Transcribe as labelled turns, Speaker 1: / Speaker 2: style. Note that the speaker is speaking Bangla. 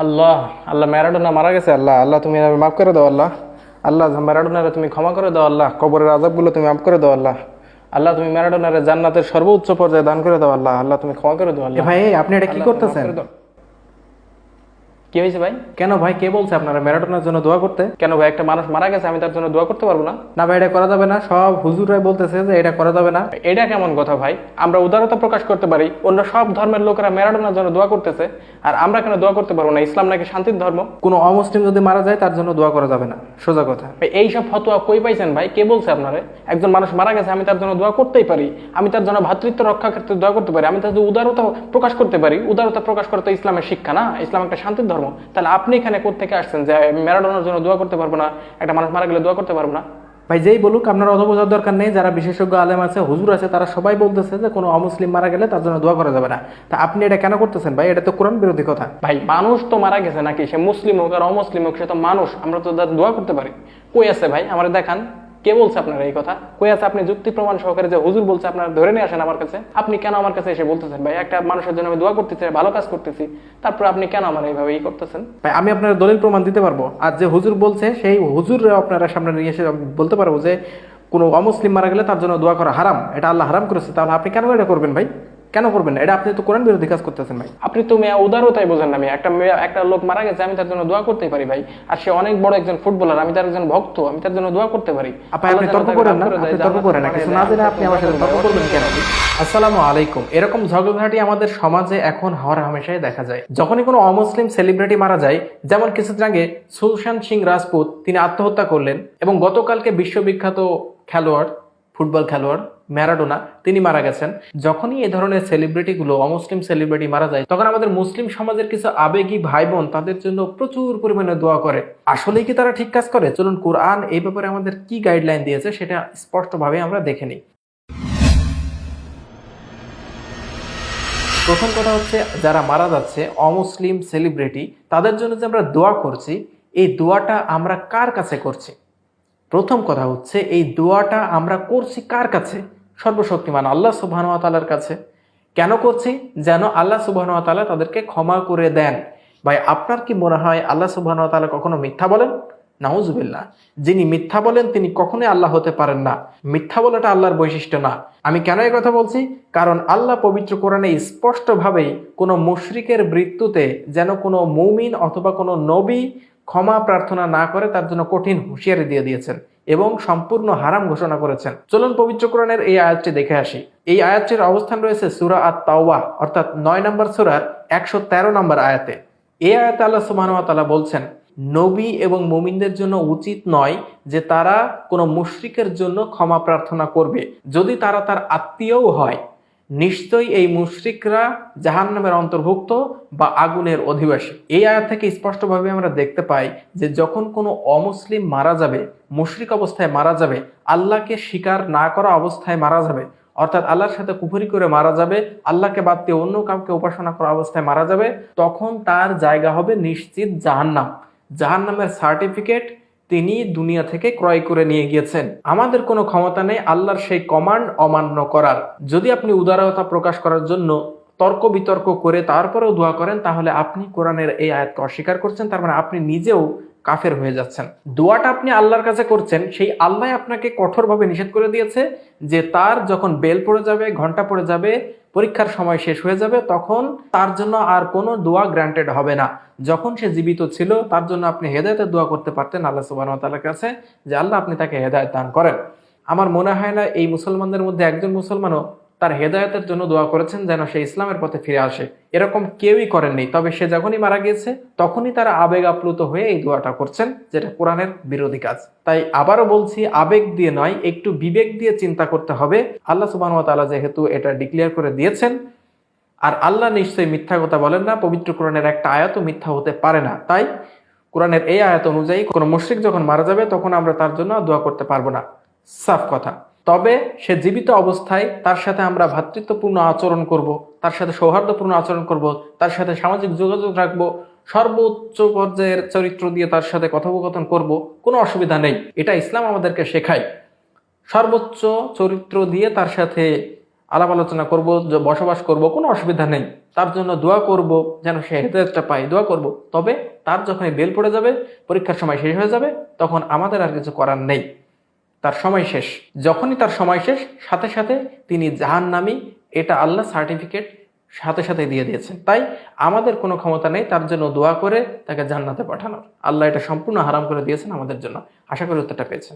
Speaker 1: আল্লাহ, আল্লাহ ম্যারাডোনা মারা গেছে। আল্লাহ, আল্লাহ তুমি মাফ করে দাও। আল্লাহ, আল্লাহ ম্যারাডোনারে তুমি ক্ষমা করে দাও। আল্লাহ, কবরের আযাবগুলো তুমি মাফ করে দাও। আল্লাহ, আল্লাহ তুমি ম্যারাডোনারে জান্নাতের সর্বোচ্চ পর্যায়ে দান করে দাও। আল্লাহ, আল্লাহ তুমি ক্ষমা করে দাও। আল্লাহ,
Speaker 2: ভাই আপনি এটা কি
Speaker 1: আল্লাহ তুমি মাফ
Speaker 2: করতেছেন?
Speaker 1: করে দাও। কি হয়েছে ভাই?
Speaker 2: কেন ভাই, কে বলছে আপনারা ম্যারাডোনার জন্য দোয়া করতে?
Speaker 1: কেন ভাই, একটা মানুষ মারা গেছে, আমি তার জন্য দোয়া করতে পারবো না?
Speaker 2: না ভাই, এটা করা যাবে না। সব হুজুরাই বলতেছে যে এটা করা যাবে না।
Speaker 1: এটা কেমন কথা ভাই? আমরা উদারতা প্রকাশ করতে পারি, অন্য সব ধর্মের লোকেরা ম্যারাডোনার জন্য দোয়া করতেছে, আর আমরা কেন দোয়া করতে পারবো না? ইসলাম নাকি শান্তির ধর্ম?
Speaker 2: কোনো অমুসলিম যদি মারা যায় তার জন্য দোয়া করা যাবে না, সোজা কথা।
Speaker 1: ভাই, এইসব ফতোয়া কই পাইছেন ভাই? কে বলছে আপনারে? একজন মানুষ মারা গেছে, আমি তার জন্য দোয়া করতেই পারি, আমি তার জন্য ভ্রাতৃত্ব রক্ষা ক্ষেত্রে দোয়া করতে পারি, আমি তার জন্য উদারতা প্রকাশ করতে পারি। উদারতা প্রকাশ করতে ইসলামের শিক্ষা না? ইসলাম একটা শান্তির ধর্ম। তাহলে আপনি এখানে কোত্থেকে আসছেন যে ম্যারাডোনার জন্য দোয়া করতে পারবো না, একটা মানুষ মারা গেলে দোয়া করতে পারবো না?
Speaker 2: ভাই যেই বলুক, আপনার অত বোঝার দরকার নেই। যারা বিশেষজ্ঞ আলেম আছে, হুজুর আছে, তারা সবাই বলতেছে যে কোনো অমুসলিম মারা গেলে তার জন্য দোয়া করা যাবে না। তা আপনি এটা কেন করতেছেন ভাই? এটা তো কোরআন বিরোধী কথা।
Speaker 1: ভাই, মানুষ তো মারা গেছে, নাকি সে মুসলিম হোক আর অমুসলিম হোক, সে তো মানুষ, আমরা তো তার দোয়া করতে পারি। কই আছে ভাই? আমার দেখান, কে বলছে আপনার এই কথা? কই আছে? আপনি যুক্তি প্রমাণ সহকারে যে হুজুর বলছে আপনারা ধরে নিয়ে আসেন আমার কাছে। আপনি কেন আমার কাছে এসে বলতেছেন ভাই একটা মানুষের জন্য আমি দোয়া করতেছি, ভালো কাজ করতেছি, তারপর আপনি কেন আমার এইভাবে করতেছেন?
Speaker 2: ভাই আমি আপনার দলিল প্রমাণ দিতে পারবো, আর যে হুজুর বলছে সেই হুজুর আপনারা সামনে নিয়ে এসে আমি বলতে পারবো যে কোনো অমুসলিম মারা গেলে তার জন্য দোয়া করা হারাম, এটা আল্লাহ হারাম করেছে। তাহলে আপনি কেন এটা করবেন ভাই? কেন করবেন? এটা আপনি তো কোরআন বিরোধী কাজ করতেছেন ভাই।
Speaker 1: আপনি তো মেয়া উদারতাই বোঝেন না। একটা লোক মারা গেছে, আমি তার জন্য দোয়া করতেই পারি ভাই, আর সে অনেক বড় একজন ফুটবলার, আমি তার একজন ভক্ত, আমি তার জন্য দোয়া করতে পারি।
Speaker 2: আপনি তর্ক করেন না, আপনি তর্ক করেন না, কিছু না জেনে আপনি আমার সাথে তর্ক করবেন কেন? আসসালামু আলাইকুম। এরকম ঝগড়াঝাটি আমাদের সমাজে এখন হর হামেশাই দেখা যায়। যখনই কোনো অমুসলিম সেলিব্রিটি মারা যায়, যেমন কিছুদিন আগে সুশান্ত সিং রাজপুত, তিনি আত্মহত্যা করলেন, এবং গতকালকে বিশ্ববিখ্যাত খেলোয়াড়, ফুটবল খেলোয়াড় ম্যারাডোনা, তিনি মারা গেছেন। যখনই এই ধরনের সেলিব্রিটিগুলো, অমুসলিম সেলিব্রিটি মারা যায়, তখন আমাদের মুসলিম সমাজের কিছু আবেগী ভাই বোন তাদের জন্য প্রচুর পরিমাণে দোয়া করে। আসলেই কি তারা ঠিক কাজ করে? চলুন কোরআন এই ব্যাপারে আমাদের কি গাইডলাইন দিয়েছে সেটা স্পষ্টভাবে আমরা দেখে নিই। প্রথম কথা হচ্ছে, যারা মারা যাচ্ছে অমুসলিম সেলিব্রিটি, তাদের জন্য যে আমরা দোয়া করছি, এই দোয়াটা আমরা কার কাছে করছি? প্রথম কথা হচ্ছে, এই দোয়াটা আমরা করছি কার কাছে? সর্বশক্তিমান আল্লাহ সুবহানাহু ওয়া তাআলার কাছে। কেন করছি? যেন আল্লাহ সুবহানাহু ওয়া তাআলা তাদেরকে ক্ষমা করে দেন। ভাই আপনার কি মনে হয় আল্লাহ সুবহানাহু ওয়া তাআলা কখনো মিথ্যা বলেন? নাউজুবিল্লাহ। যিনি মিথ্যা বলেন তিনি কখনোই আল্লাহ হতে পারেন না। মিথ্যা বলাটা আল্লাহর বৈশিষ্ট্য না। আমি কেন এই কথা বলছি? কারণ আল্লাহ পবিত্র কোরআনে স্পষ্টভাবেই কোনো মুশরিকের মৃত্যুতে যেন কোনো মুমিন অথবা কোনো নবী ক্ষমা প্রার্থনা না করে তার জন্য কঠিন হুঁশিয়ারি দিয়ে দিয়েছেন এবং সম্পূর্ণ হারাম ঘোষণা করেছেন। চলুন পবিত্র কোরআনের এই আয়াতটি দেখে আসি। এই আয়াতটির অবস্থান রয়েছে সূরা আত-তাওবাহ অর্থাৎ ৯ নম্বর সূরার ১১৩ নম্বর আয়াতে। এই আয়াতে আল্লাহ সুবহানাহু ওয়া তাআলা বলছেন, নবী এবং মুমিনদের জন্য উচিত নয় যে তারা কোনো মুশরিকের জন্য ক্ষমা প্রার্থনা করবে, যদি তারা তার আত্মীয়ও হয়। নিশ্চয়ই এই মুশরিকরা জাহান্নামের অন্তর্ভুক্ত বা আগুনের অধিবাসী। এই আয়াত থেকে স্পষ্টভাবে আমরা দেখতে পাই যে যখন কোনো অমুসলিম মারা যাবে, মুশরিক অবস্থায় মারা যাবে, আল্লাহকে স্বীকার না করা অবস্থায় মারা যাবে, অর্থাৎ আল্লাহর সাথে কুফরি করে মারা যাবে, আল্লাহকে বাদ দিয়ে অন্য কাউকে উপাসনা করা অবস্থায় মারা যাবে, তখন তার জায়গা হবে নিশ্চিত জাহান্নাম। জাহান্নামের সার্টিফিকেট তিনি দুনিয়া থেকে ক্রয় করে নিয়ে গিয়েছেন। আমাদের কোনো ক্ষমতা নেই আল্লাহর সেই কমান্ড অমান্য করার। যদি আপনি উদারতা প্রকাশ করার জন্য তর্ক বিতর্ক করে তারপরেও দোয়া করেন, তাহলে আপনি কোরআনের এই আয়াতকে অস্বীকার করছেন। তার মানে আপনি নিজেও কাফের হয়ে যাচ্ছেন। দোয়াটা আপনি আল্লাহর কাছে করছেন, সেই আল্লাহ আপনাকে কঠোরভাবে নিষেধ করে দিয়েছে যে তার যখন বেল পড়ে যাবে, ঘন্টা পড়ে যাবে, পরীক্ষার সময় শেষ হয়ে যাবে, তখন তার জন্য আর কোনো দোয়া গ্রান্টেড হবে না। যখন সে জীবিত ছিল তার জন্য আপনি হেদায়েতের দোয়া করতে পারতেন আল্লাহ সুবহানাহু ওয়া তাআলার কাছে, যে আল্লাহ আপনি তাকে হেদায়েত দান করেন। আমার মনে হয় না এই মুসলমানদের মধ্যে একজন মুসলমানও তার হেদায়েতের জন্য দোয়া করেছেন যেন সে ইসলামের পথে ফিরে আসে। এরকম কেউই করেননি। তবে সে যখনই মারা গিয়েছে তখনই তারা আবেগ আপ্লুত হয়ে এই দোয়াটা করছেন, যেটা কোরআনের বিরোধী কাজ। তাই আবারও বলছি, আবেগ দিয়ে নয়, একটু বিবেক দিয়ে চিন্তা করতে হবে। আল্লাহ সুবহানাহু ওয়া তাআলা যেহেতু এটা ডিক্লেয়ার করে দিয়েছেন, আর আল্লাহ নিশ্চয়ই মিথ্যা কথা বলেন না, পবিত্র কোরআনের একটা আয়াতও মিথ্যা হতে পারে না। তাই কোরআনের এই আয়াত অনুযায়ী কোনো মুশরিক যখন মারা যাবে তখন আমরা তার জন্য দোয়া করতে পারবো না, সাফ কথা। তবে সে জীবিত অবস্থায় তার সাথে আমরা ভ্রাতৃত্বপূর্ণ আচরণ করব, তার সাথে সৌহার্দ্যপূর্ণ আচরণ করব, তার সাথে সামাজিক যোগাযোগ রাখবো, সর্বোচ্চ পর্যায়ের চরিত্র দিয়ে তার সাথে কথোপকথন করব, কোনো অসুবিধা নেই। এটা ইসলাম আমাদেরকে শেখায়। সর্বোচ্চ চরিত্র দিয়ে তার সাথে আলাপ আলোচনা করব, বসবাস করব, কোনো অসুবিধা নেই। তার জন্য দোয়া করব যেন সে হেদায়েতটা পায়, দোয়া করব। তবে তার যখন বেল পড়ে যাবে, পরীক্ষার সময় শেষ হয়ে যাবে, তখন আমাদের আর কিছু করার নেই। তার সময় শেষ। যখনই তার সময় শেষ, সাথে সাথে তিনি জাহান্নামী, এটা আল্লাহ সার্টিফিকেট সাথে সাথে দিয়ে দিয়েছেন। তাই আমাদের কোনো ক্ষমতা নেই তার জন্য দোয়া করে তাকে জান্নাতে পাঠানোর। আল্লাহ এটা সম্পূর্ণ হারাম করে দিয়েছেন আমাদের জন্য। আশা করি উত্তরটা পেয়েছেন।